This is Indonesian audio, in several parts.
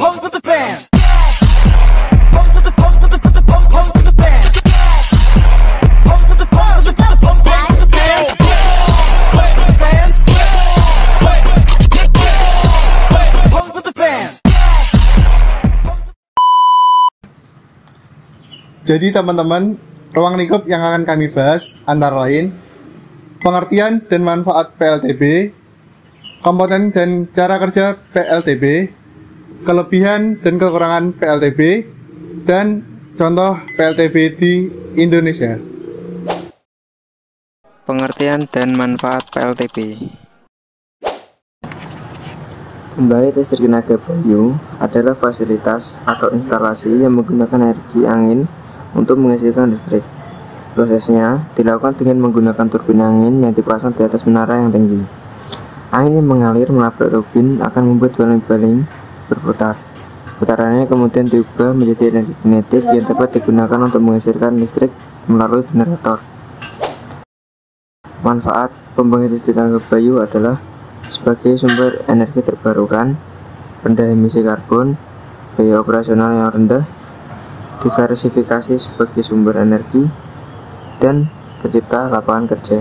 Pose with the bands. Pose with the pose with the pose with the bands. Pose with the pose with the pose with the bands. Pose with the bands. Pose with the bands. Jadi teman-teman, ruang lingkup yang akan kami bahas antara lain pengertian dan manfaat PLTB, komponen dan cara kerja PLTB, kelebihan dan kekurangan PLTB, dan contoh PLTB di Indonesia. Pengertian dan manfaat PLTB. Pembangkit listrik tenaga bayu adalah fasilitas atau instalasi yang menggunakan energi angin untuk menghasilkan listrik. Prosesnya dilakukan dengan menggunakan turbin angin yang dipasang di atas menara yang tinggi. Angin yang mengalir menabrak turbin akan membuat baling-baling berputar. Putarannya kemudian diubah menjadi energi kinetik yang dapat digunakan untuk menghasilkan listrik melalui generator. Manfaat pembangkit listrik tenaga bayu adalah sebagai sumber energi terbarukan, rendah emisi karbon, biaya operasional yang rendah, diversifikasi sebagai sumber energi, dan pencipta lapangan kerja.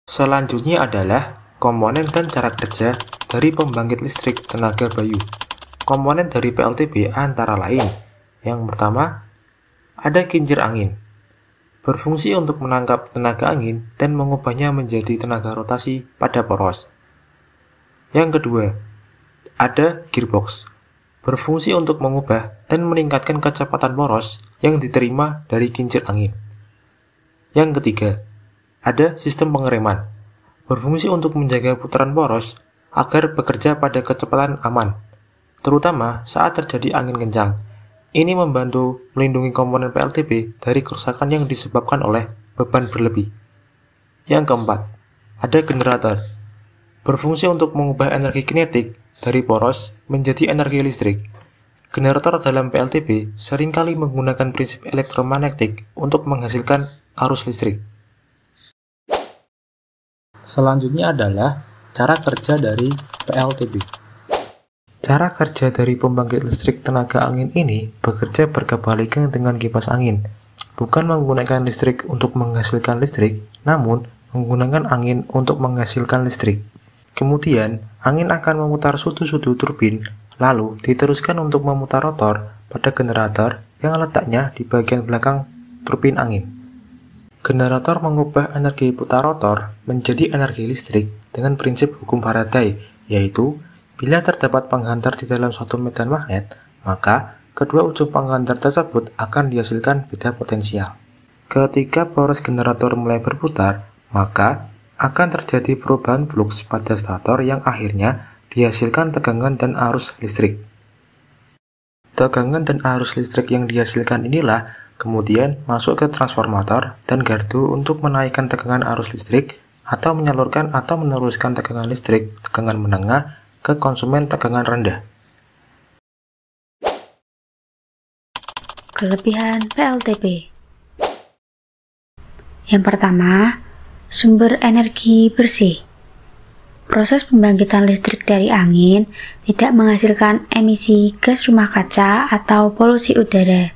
Selanjutnya adalah komponen dan cara kerja dari pembangkit listrik tenaga bayu. Komponen dari PLTB antara lain: yang pertama, ada kincir angin, berfungsi untuk menangkap tenaga angin dan mengubahnya menjadi tenaga rotasi pada poros. Yang kedua, ada gearbox, berfungsi untuk mengubah dan meningkatkan kecepatan poros yang diterima dari kincir angin. Yang ketiga, ada sistem pengereman, berfungsi untuk menjaga putaran poros agar bekerja pada kecepatan aman, terutama saat terjadi angin kencang. Ini membantu melindungi komponen PLTB dari kerusakan yang disebabkan oleh beban berlebih. Yang keempat, ada generator, berfungsi untuk mengubah energi kinetik dari poros menjadi energi listrik. Generator dalam PLTB seringkali menggunakan prinsip elektromagnetik untuk menghasilkan arus listrik. Selanjutnya adalah cara kerja dari PLTB. Cara kerja dari pembangkit listrik tenaga angin ini bekerja berkebalikan dengan kipas angin, bukan menggunakan listrik untuk menghasilkan listrik, namun menggunakan angin untuk menghasilkan listrik. Kemudian, angin akan memutar sudu-sudu turbin, lalu diteruskan untuk memutar rotor pada generator yang letaknya di bagian belakang turbin angin. Generator mengubah energi putar rotor menjadi energi listrik dengan prinsip hukum Faraday, yaitu bila terdapat penghantar di dalam suatu medan magnet, maka kedua ujung penghantar tersebut akan dihasilkan beda potensial. Ketika poros generator mulai berputar, maka akan terjadi perubahan fluks pada stator yang akhirnya dihasilkan tegangan dan arus listrik. Tegangan dan arus listrik yang dihasilkan inilah kemudian masuk ke transformator dan gardu untuk menaikkan tegangan arus listrik atau menyalurkan atau meneruskan tegangan listrik tegangan menengah ke konsumen tegangan rendah. Kelebihan PLTB. Yang pertama, sumber energi bersih. Proses pembangkitan listrik dari angin tidak menghasilkan emisi gas rumah kaca atau polusi udara,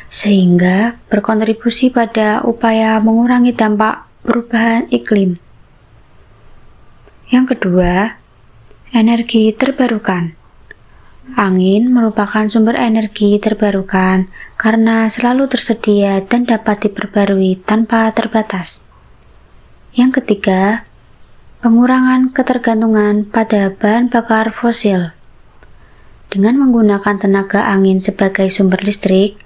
sehingga berkontribusi pada upaya mengurangi dampak perubahan iklim. Yang kedua, energi terbarukan. Angin merupakan sumber energi terbarukan karena selalu tersedia dan dapat diperbarui tanpa terbatas. Yang ketiga, pengurangan ketergantungan pada bahan bakar fosil. Dengan menggunakan tenaga angin sebagai sumber listrik,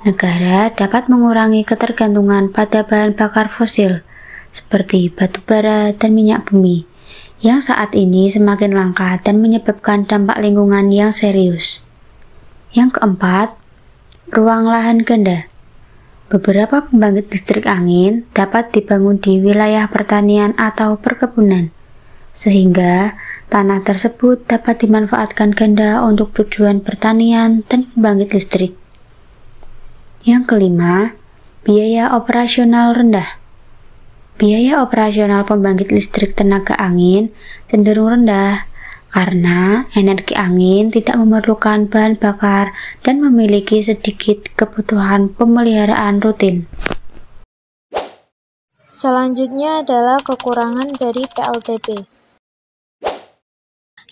negara dapat mengurangi ketergantungan pada bahan bakar fosil seperti batu bara dan minyak bumi, yang saat ini semakin langka dan menyebabkan dampak lingkungan yang serius. Yang keempat, ruang lahan ganda. Beberapa pembangkit listrik angin dapat dibangun di wilayah pertanian atau perkebunan, sehingga tanah tersebut dapat dimanfaatkan ganda untuk tujuan pertanian dan pembangkit listrik. Yang kelima, biaya operasional rendah. Biaya operasional pembangkit listrik tenaga angin cenderung rendah karena energi angin tidak memerlukan bahan bakar dan memiliki sedikit kebutuhan pemeliharaan rutin. Selanjutnya adalah kekurangan dari PLTP.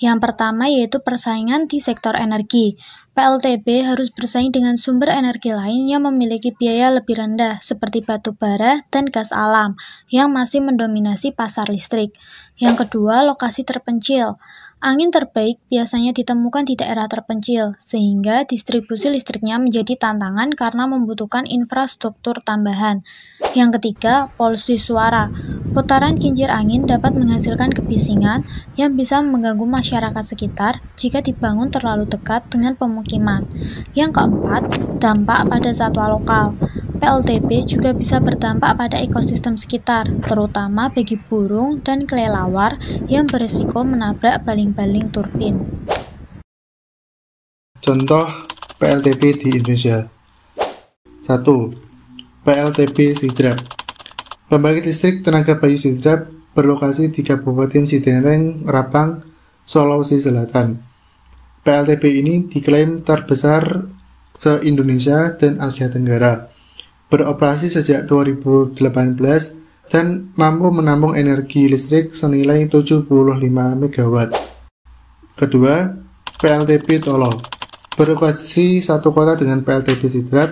Yang pertama yaitu persaingan di sektor energi. PLTP harus bersaing dengan sumber energi lain yang memiliki biaya lebih rendah seperti batu bara dan gas alam yang masih mendominasi pasar listrik. Yang kedua, lokasi terpencil. Angin terbaik biasanya ditemukan di daerah terpencil, sehingga distribusi listriknya menjadi tantangan karena membutuhkan infrastruktur tambahan. Yang ketiga, polusi suara. Putaran kincir angin dapat menghasilkan kebisingan yang bisa mengganggu masyarakat sekitar jika dibangun terlalu dekat dengan pemukiman. Yang keempat, dampak pada satwa lokal. PLTP juga bisa berdampak pada ekosistem sekitar, terutama bagi burung dan kelelawar yang berisiko menabrak baling-baling turbin. Contoh PLTP di Indonesia. 1. PLTP Sidrap. Pembangkit listrik tenaga Bayu Sidrap berlokasi di Kabupaten Cidenreng, Rapang, Sulawesi Selatan. PLTP ini diklaim terbesar se-Indonesia dan Asia Tenggara. Beroperasi sejak 2018 dan mampu menampung energi listrik senilai 75 MW. Kedua, PLTP Tolo. Berlokasi satu kota dengan PLTP Sidrap.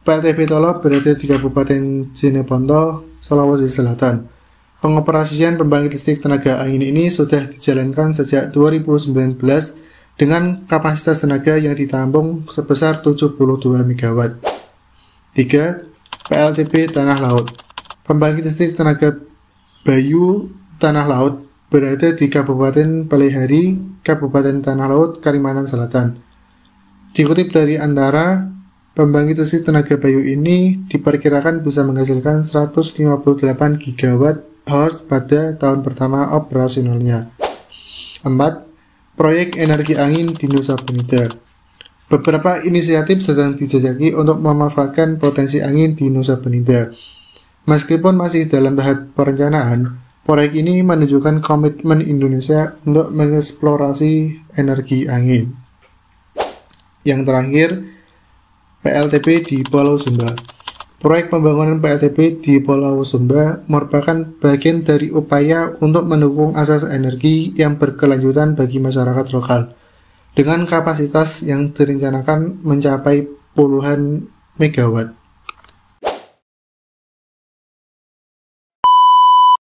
PLTP Tolo berada di Kabupaten Jeneponto, Sulawesi Selatan. Pengoperasian pembangkit listrik tenaga angin ini sudah dijalankan sejak 2019 dengan kapasitas tenaga yang ditampung sebesar 72 MW. 3. PLTP Tanah Laut. Pembangkit listrik tenaga Bayu Tanah Laut berada di Kabupaten Palehari, Kabupaten Tanah Laut, Kalimantan Selatan. Dikutip dari Antara, pembangkit listrik tenaga Bayu ini diperkirakan bisa menghasilkan 158 GWh pada tahun pertama operasionalnya. 4. Proyek energi angin di Nusa Penida. Beberapa inisiatif sedang dijajaki untuk memanfaatkan potensi angin di Nusa Penida. Meskipun masih dalam tahap perencanaan, proyek ini menunjukkan komitmen Indonesia untuk mengeksplorasi energi angin. Yang terakhir, PLTP di Pulau Sumba. Proyek pembangunan PLTP di Pulau Sumba merupakan bagian dari upaya untuk mendukung akses energi yang berkelanjutan bagi masyarakat lokal, dengan kapasitas yang direncanakan mencapai puluhan megawatt.